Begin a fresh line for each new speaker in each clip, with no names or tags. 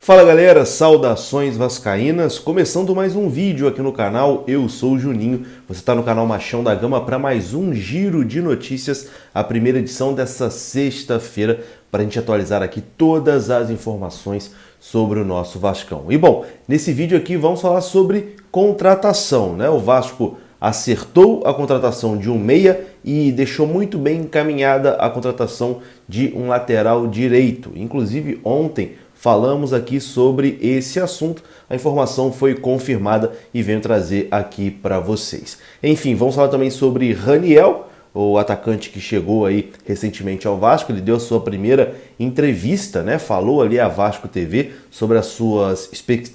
Fala galera, saudações vascaínas, começando mais um vídeo aqui no canal, eu sou o Juninho, você está no canal Machão da Gama para mais um giro de notícias, a primeira edição dessa sexta-feira, para a gente atualizar aqui todas as informações sobre o nosso Vascão. E bom, nesse vídeo aqui vamos falar sobre contratação, né? O Vasco acertou a contratação de um meia e deixou muito bem encaminhada a contratação de um lateral direito, inclusive ontem falamos aqui sobre esse assunto, a informação foi confirmada e venho trazer aqui para vocês. Enfim, vamos falar também sobre Raniel, o atacante que chegou aí recentemente ao Vasco. Ele deu a sua primeira entrevista, né? Falou ali a Vasco TV sobre as suas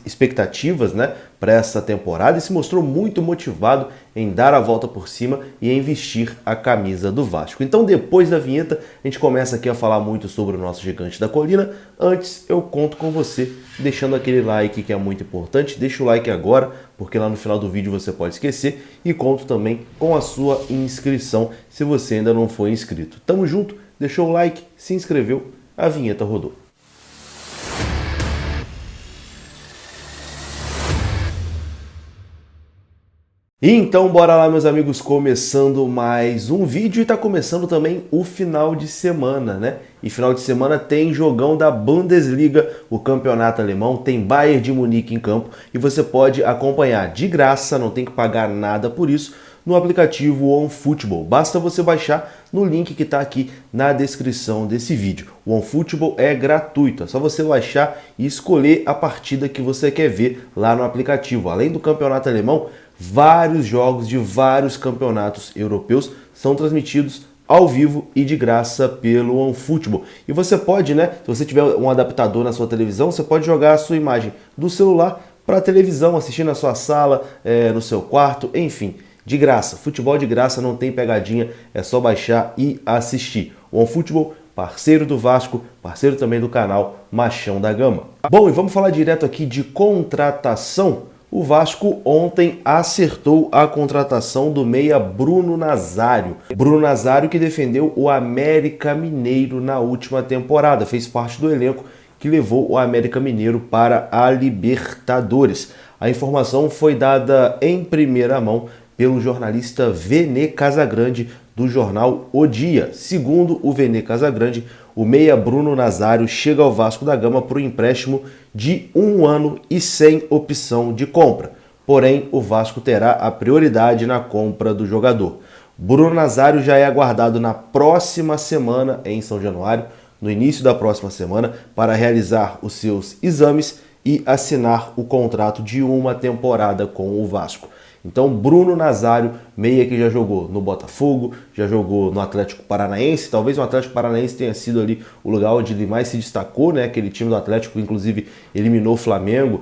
expectativas, né, para essa temporada e se mostrou muito motivado em dar a volta por cima e em vestir a camisa do Vasco. Então, depois da vinheta, a gente começa aqui a falar muito sobre o nosso gigante da colina. Antes, eu conto com você deixando aquele like que é muito importante. Deixa o like agora, porque lá no final do vídeo você pode esquecer. E conto também com a sua inscrição, se você ainda não for inscrito. Tamo junto, deixou o like, se inscreveu, a vinheta rodou. E então bora lá, meus amigos, começando mais um vídeo e tá começando também o final de semana, né? E final de semana tem jogão da Bundesliga, o campeonato alemão, tem Bayern de Munique em campo e você pode acompanhar de graça, não tem que pagar nada por isso, no aplicativo OneFootball. Basta você baixar no link que está aqui na descrição desse vídeo. O OneFootball é gratuito, é só você baixar e escolher a partida que você quer ver lá no aplicativo. Além do campeonato alemão, vários jogos de vários campeonatos europeus são transmitidos ao vivo e de graça pelo OneFootball. E você pode, né, se você tiver um adaptador na sua televisão, você pode jogar a sua imagem do celular para a televisão, assistir na sua sala, no seu quarto, enfim. De graça, futebol de graça, não tem pegadinha, é só baixar e assistir. O OneFootball, parceiro do Vasco, parceiro também do canal Machão da Gama. Bom, e vamos falar direto aqui de contratação. O Vasco ontem acertou a contratação do meia Bruno Nazário. Bruno Nazário que defendeu o América Mineiro na última temporada, fez parte do elenco que levou o América Mineiro para a Libertadores. A informação foi dada em primeira mão pelo jornalista Vene Casagrande do jornal O Dia. Segundo o Vene Casagrande, o meia Bruno Nazário chega ao Vasco da Gama por um empréstimo de 1 ano e sem opção de compra. Porém, o Vasco terá a prioridade na compra do jogador. Bruno Nazário já é aguardado na próxima semana em São Januário, no início da próxima semana, para realizar os seus exames e assinar o contrato de uma temporada com o Vasco. Então, Bruno Nazário, meia que já jogou no Botafogo, já jogou no Atlético Paranaense, talvez o Atlético Paranaense tenha sido ali o lugar onde ele mais se destacou, né? Aquele time do Atlético, inclusive, eliminou o Flamengo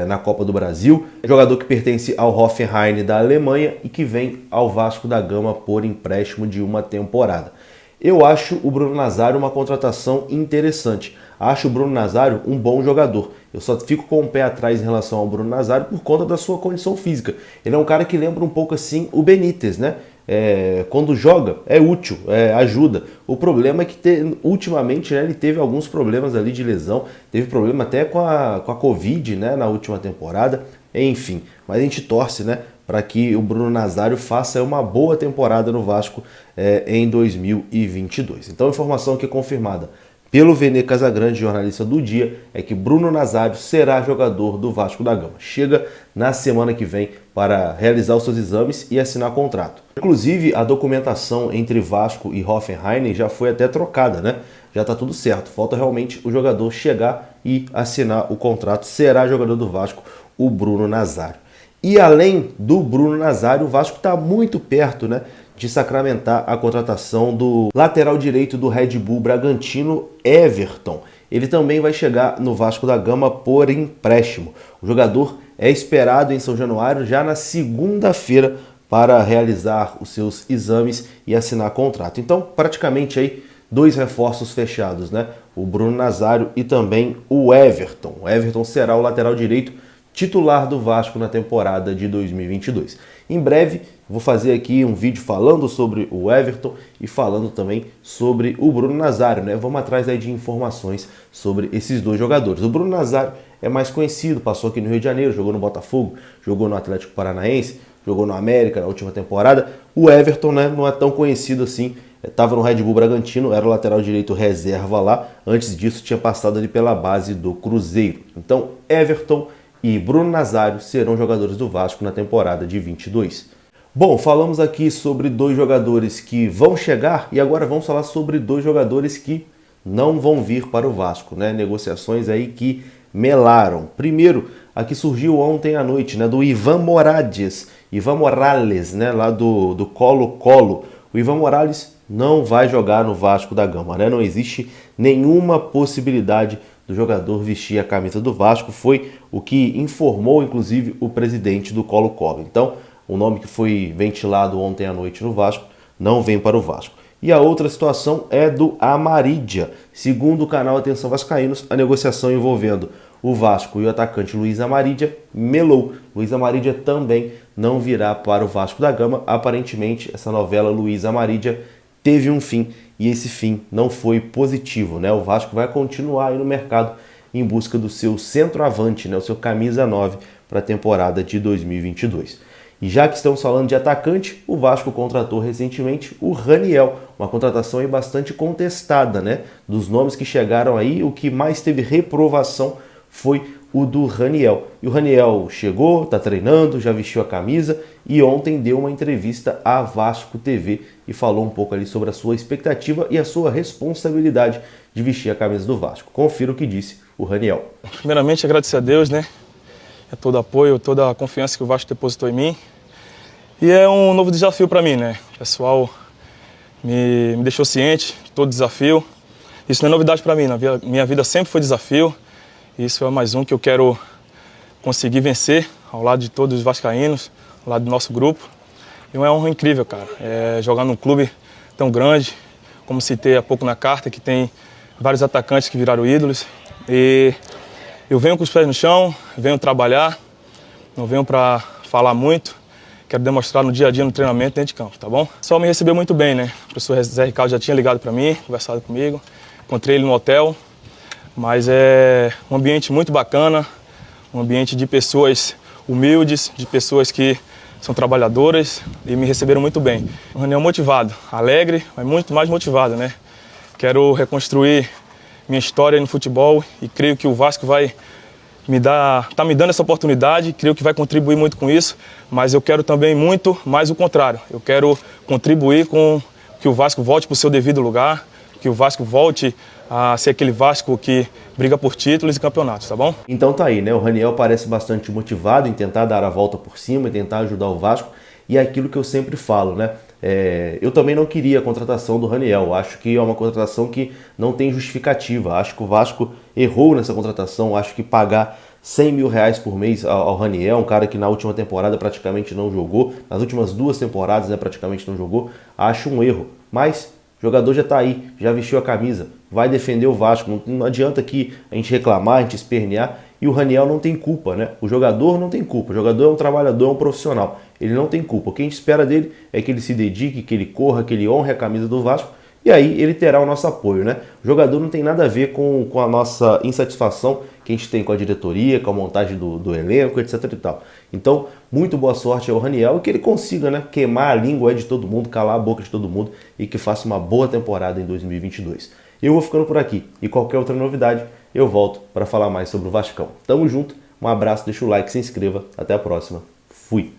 na Copa do Brasil. Jogador que pertence ao Hoffenheim da Alemanha e que vem ao Vasco da Gama por empréstimo de uma temporada. Eu acho o Bruno Nazário uma contratação interessante. Acho o Bruno Nazário um bom jogador. Eu só fico com o pé atrás em relação ao Bruno Nazário por conta da sua condição física. Ele é um cara que lembra um pouco assim o Benítez, né? Quando joga, é útil, ajuda. O problema é que ultimamente, né, ele teve alguns problemas ali de lesão, teve problema até com a Covid, né, na última temporada, enfim. Mas a gente torce, né, para que o Bruno Nazário faça uma boa temporada no Vasco em 2022. Então a informação aqui confirmada pelo Vene Casagrande, jornalista do Dia, é que Bruno Nazário será jogador do Vasco da Gama. Chega na semana que vem para realizar os seus exames e assinar contrato. Inclusive, a documentação entre Vasco e Hoffenheim já foi até trocada, né? Já está tudo certo. Falta realmente o jogador chegar e assinar o contrato. Será jogador do Vasco o Bruno Nazário. E além do Bruno Nazário, o Vasco está muito perto, né, de sacramentar a contratação do lateral direito do Red Bull Bragantino, Everton. Ele também vai chegar no Vasco da Gama por empréstimo. O jogador é esperado em São Januário já na segunda-feira para realizar os seus exames e assinar contrato. Então, praticamente aí 2 reforços fechados, né? O Bruno Nazário e também o Everton. O Everton será o lateral direito titular do Vasco na temporada de 2022. Em breve, vou fazer aqui um vídeo falando sobre o Everton e falando também sobre o Bruno Nazário, né? Vamos atrás aí de informações sobre esses dois jogadores. O Bruno Nazário é mais conhecido, passou aqui no Rio de Janeiro, jogou no Botafogo, jogou no Atlético Paranaense, jogou no América na última temporada. O Everton, né, não é tão conhecido assim, estava no Red Bull Bragantino, era o lateral direito reserva lá, antes disso tinha passado ali pela base do Cruzeiro. Então, Everton e Bruno Nazário serão jogadores do Vasco na temporada de 22. Bom, falamos aqui sobre dois jogadores que vão chegar e agora vamos falar sobre dois jogadores que não vão vir para o Vasco, né? Negociações aí que melaram. Primeiro, aqui surgiu ontem à noite, né, do Ivan Morales, né, lá do Colo-Colo. O Ivan Morales não vai jogar no Vasco da Gama, né? Não existe nenhuma possibilidade do jogador vestir a camisa do Vasco, foi o que informou, inclusive, o presidente do Colo-Colo. Então, o nome que foi ventilado ontem à noite no Vasco não vem para o Vasco. E a outra situação é do Amarídia. Segundo o canal Atenção Vascaínos, a negociação envolvendo o Vasco e o atacante Luiz Amarídia melou. Luiz Amarídia também não virá para o Vasco da Gama. Aparentemente, essa novela Luiz Amarídia teve um fim e esse fim não foi positivo, né? O Vasco vai continuar aí no mercado em busca do seu centroavante, né? O seu camisa 9 para a temporada de 2022. E já que estamos falando de atacante, o Vasco contratou recentemente o Raniel, uma contratação aí bastante contestada, né? Dos nomes que chegaram aí, o que mais teve reprovação foi o do Raniel. E o Raniel chegou, está treinando, já vestiu a camisa e ontem deu uma entrevista à Vasco TV e falou um pouco ali sobre a sua expectativa e a sua responsabilidade de vestir a camisa do Vasco. Confira o que disse o Raniel.
Primeiramente, agradecer a Deus, né? É todo o apoio, toda a confiança que o Vasco depositou em mim. E é um novo desafio para mim, né? O pessoal me deixou ciente de todo desafio. Isso não é novidade para mim, minha vida sempre foi desafio. Isso é mais um que eu quero conseguir vencer ao lado de todos os vascaínos, ao lado do nosso grupo. E é uma honra incrível, cara. Jogar num clube tão grande, como citei há pouco na carta, que tem vários atacantes que viraram ídolos. E eu venho com os pés no chão, venho trabalhar, não venho para falar muito. Quero demonstrar no dia a dia, no treinamento, dentro de campo, tá bom? Só me recebeu muito bem, né? O professor Zé Ricardo já tinha ligado para mim, conversado comigo. Encontrei ele no hotel. Mas é um ambiente muito bacana, um ambiente de pessoas humildes, de pessoas que são trabalhadoras e me receberam muito bem. Um Raniel motivado, alegre, mas muito mais motivado, né? Quero reconstruir minha história no futebol e creio que o Vasco tá me dando essa oportunidade, creio que vai contribuir muito com isso, mas eu quero também muito mais o contrário. Eu quero contribuir com que o Vasco volte para o seu devido lugar, que o Vasco volte a ser aquele Vasco que briga por títulos e campeonatos, tá bom?
Então tá aí, né? O Raniel parece bastante motivado em tentar dar a volta por cima e tentar ajudar o Vasco. E é aquilo que eu sempre falo, né? Eu também não queria a contratação do Raniel. Acho que é uma contratação que não tem justificativa. Acho que o Vasco errou nessa contratação. Acho que pagar R$100 mil por mês ao Raniel, um cara que na última temporada praticamente não jogou, nas últimas 2 temporadas, né, praticamente não jogou, acho um erro. Mas o jogador já está aí, já vestiu a camisa, vai defender o Vasco. Não adianta aqui a gente reclamar, a gente espernear. E o Raniel não tem culpa, né? O jogador não tem culpa. O jogador é um trabalhador, é um profissional. Ele não tem culpa. O que a gente espera dele é que ele se dedique, que ele corra, que ele honre a camisa do Vasco. E aí ele terá o nosso apoio, né? O jogador não tem nada a ver com a nossa insatisfação que a gente tem com a diretoria, com a montagem do elenco, etc e tal. Então, muito boa sorte ao Raniel e que ele consiga, né, queimar a língua de todo mundo, calar a boca de todo mundo e que faça uma boa temporada em 2022. Eu vou ficando por aqui e qualquer outra novidade eu volto para falar mais sobre o Vascão. Tamo junto, um abraço, deixa o like, se inscreva, até a próxima. Fui!